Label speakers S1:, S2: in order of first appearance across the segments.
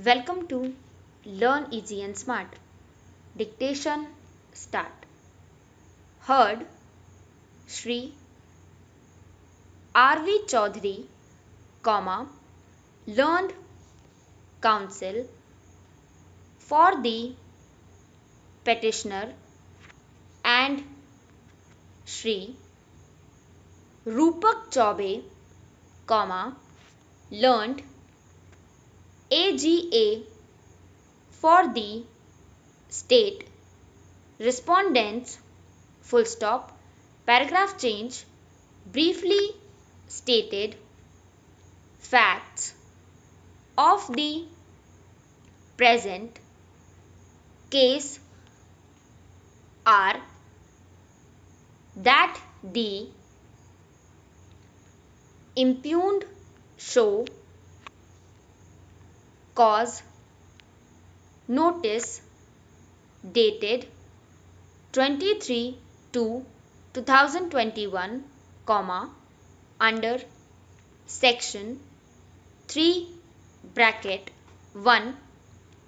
S1: Welcome to Learn Easy and Smart. Dictation start. Heard Shri R.V. Chaudhary, learned counsel for the petitioner and Shri Rupak Chaube, learned AGA for the state respondents full stop paragraph change briefly stated facts of the present case are that the impugned show cause notice dated 23/2/2021, under section 3 bracket 1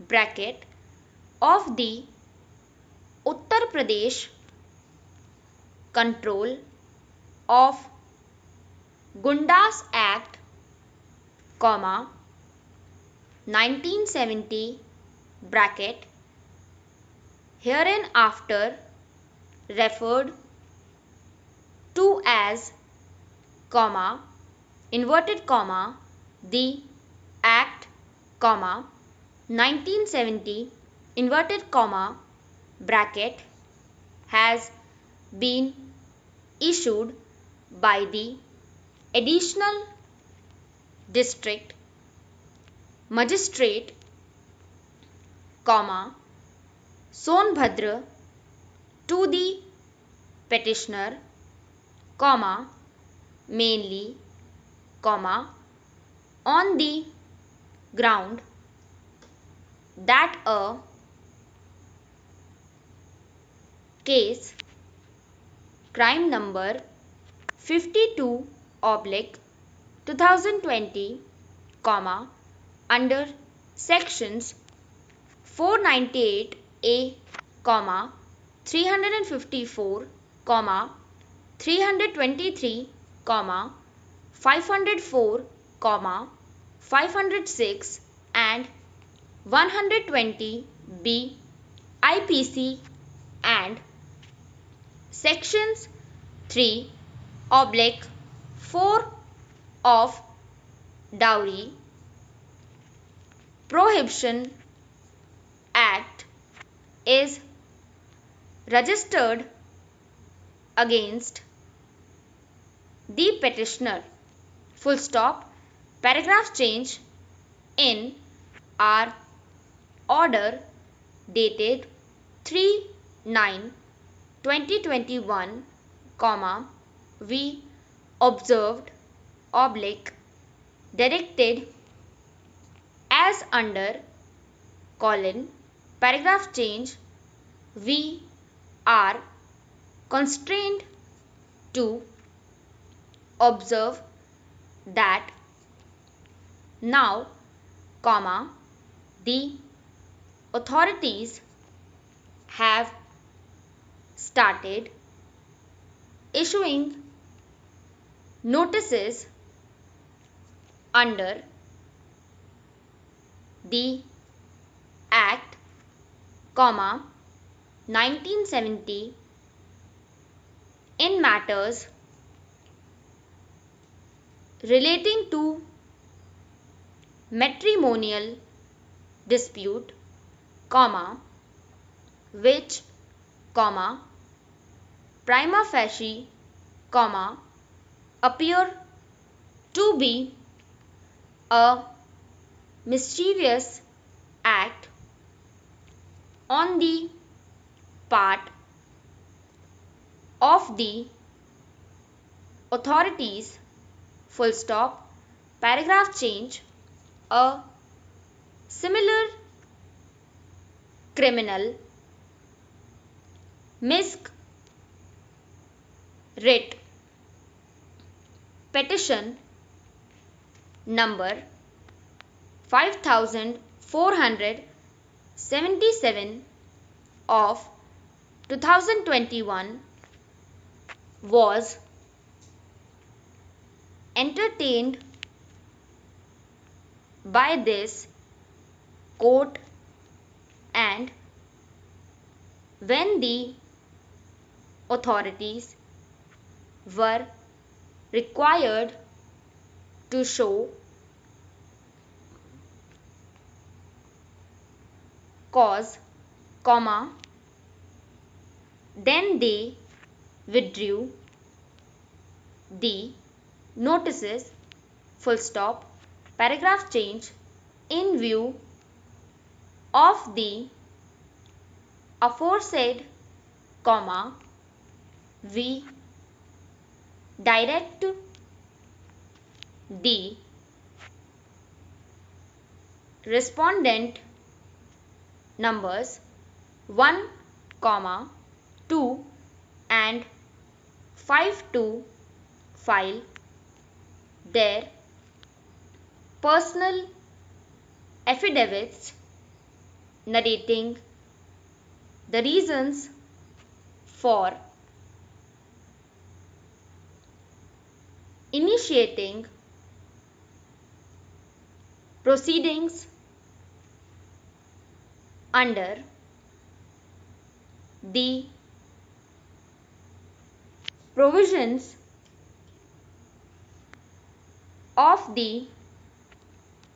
S1: bracket of the Uttar Pradesh Control of Gundas Act, 1970 bracket hereinafter referred to as, inverted comma, the Act, 1970 inverted comma bracket has been issued by the Additional District Magistrate, Sonbhadra to the petitioner, mainly, on the ground that a case crime number 52/2020, under sections 498A, 354, 323, 504, 506 and 120B IPC and sections 3/4 of Dowry Prohibition Act is registered against the petitioner, full stop, paragraph change, in our order dated 3/9/2021, we observed directed as under paragraph change, we are constrained to observe that now, the authorities have started issuing notices under the Act, 1970 in matters relating to matrimonial dispute, which, prima facie, appear to be a mischievous act on the part of the authorities, full stop, paragraph change, a similar criminal misc writ petition number 5000 477 of 2021 was entertained by this court, and when the authorities were required to show cause, comma, then they withdrew the notices, full stop, paragraph change in view of the aforesaid, comma, we direct the respondent numbers 1, 2 and 5 to file their personal affidavits narrating the reasons for initiating proceedings under the provisions of the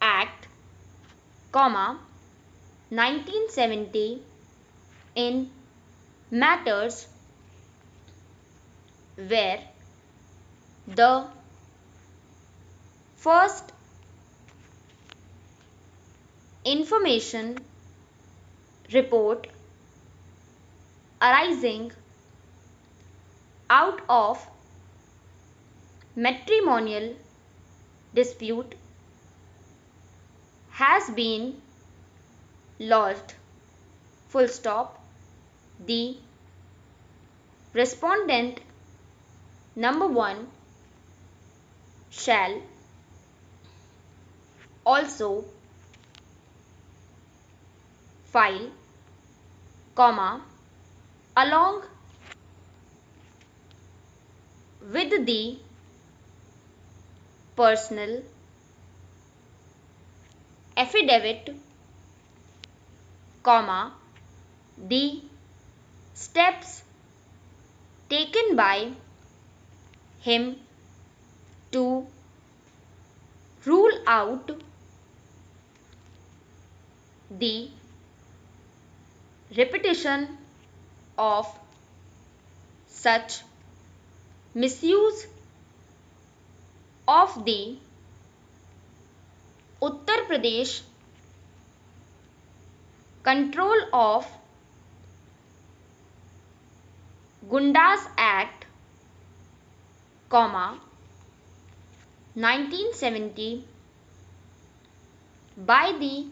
S1: Act, 1970 in matters where the first information report arising out of matrimonial dispute has been lodged, full stop, the respondent number 1 shall also file, comma, along with the personal affidavit, comma, the steps taken by him to rule out the repetition of such misuse of the Uttar Pradesh Control of Gundas Act, 1970 by the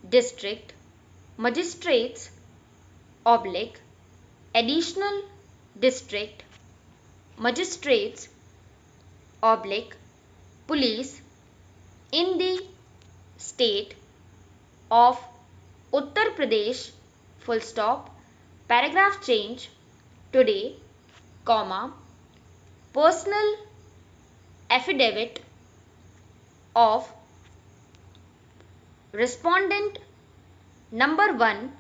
S1: district magistrates oblique additional district magistrates oblique police in the state of Uttar Pradesh, full stop, paragraph change today, comma, personal affidavit of respondent number 1,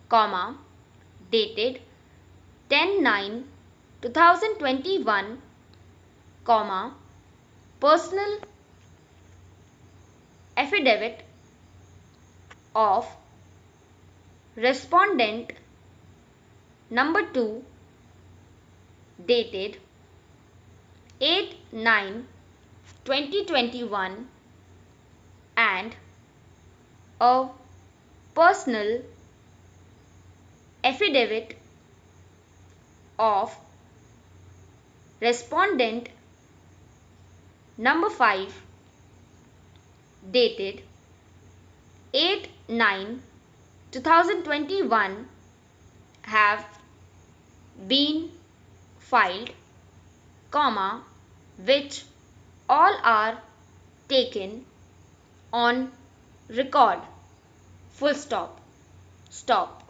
S1: comma, dated 10/9/2021, comma, personal affidavit of respondent number 2 dated 8/9/2021 and a personal affidavit of respondent number 5 dated 8/9/2021 have been filed, comma, which all are taken on record. full stop, stop.